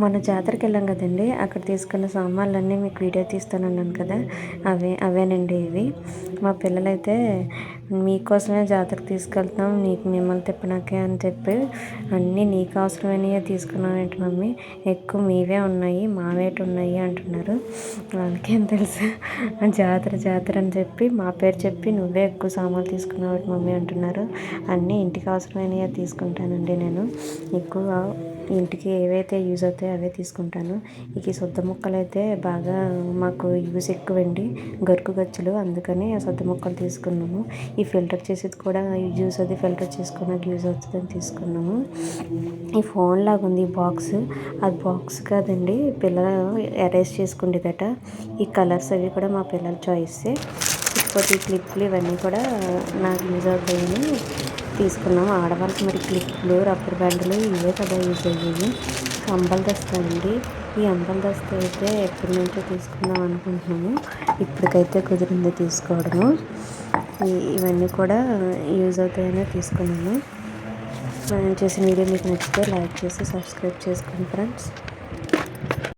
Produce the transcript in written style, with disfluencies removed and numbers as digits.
మొన్న జాతరకి వెళ్ళాం కదండి, అక్కడ తీసుకున్న సామాన్లన్నీ మీకు వీడియో తీస్తానన్నాను కదా, అవేనండి ఇవి. మా పిల్లలైతే మీకోసమే జాతరకి తీసుకెళ్తాం, మిమ్మల్ని తిప్పడానికే అని చెప్పి అన్నీ నీకు అవసరమైనవే తీసుకున్నాం ఏంటి మమ్మీ, ఎక్కువ మీవే ఉన్నాయి మావేటి ఉన్నాయి అంటున్నారు. వాళ్ళకేం తెలుసు, జాతర అని చెప్పి మా పేరు చెప్పి నువ్వే ఎక్కువ సామాన్లు తీసుకున్నావు మమ్మీ అంటున్నారు. అన్నీ ఇంటికి అవసరమైనవే తీసుకుంటానండి నేను. ఎక్కువ ఇంటికి ఏవైతే యూజ్ అవుతాయో అవే తీసుకుంటాను. ఈ సొద్ద ముక్కలు అయితే బాగా మాకు యూజ్ ఎక్కువండి, గరుకు గచ్చులు, అందుకని ఆ సొద్ద ముక్కలు తీసుకున్నాము. ఈ ఫిల్టర్ చేసేది కూడా యూజ్ అవుతుంది, ఫిల్టర్ చేసుకోవడానికి యూజ్ అవుతుందని తీసుకున్నాము. ఈ ఫోన్ లాగా ఉంది ఈ బాక్స్, అది బాక్స్ కాదండి, పిల్లలు ఎరేజ్ చేసుకుండేదట. ఈ కలర్స్ అవి కూడా మా పిల్లల చాయిసే. ఇకపోతే ఈ క్లిప్లు ఇవన్నీ కూడా నాకు యూజ్ అవుతాయని తీసుకున్నాము. ఆడవాళ్ళకి మరి క్లిప్లు, రబ్బర్ బ్యాండ్లు ఇవే కదా యూజ్ అయ్యేవి. అంబలు దస్తానండి, ఈ అంబలు దస్త అయితే ఎప్పటి నుంచో తీసుకుందాం అనుకుంటున్నాము, ఇప్పటికైతే కుదిరింది తీసుకోవడము. ఇవన్నీ కూడా యూజ్ అవుతాయనే తీసుకున్నాము. నేను చేసిన వీడియో మీకు నచ్చితే లైక్ చేసి సబ్స్క్రైబ్ చేసుకోండి ఫ్రెండ్స్.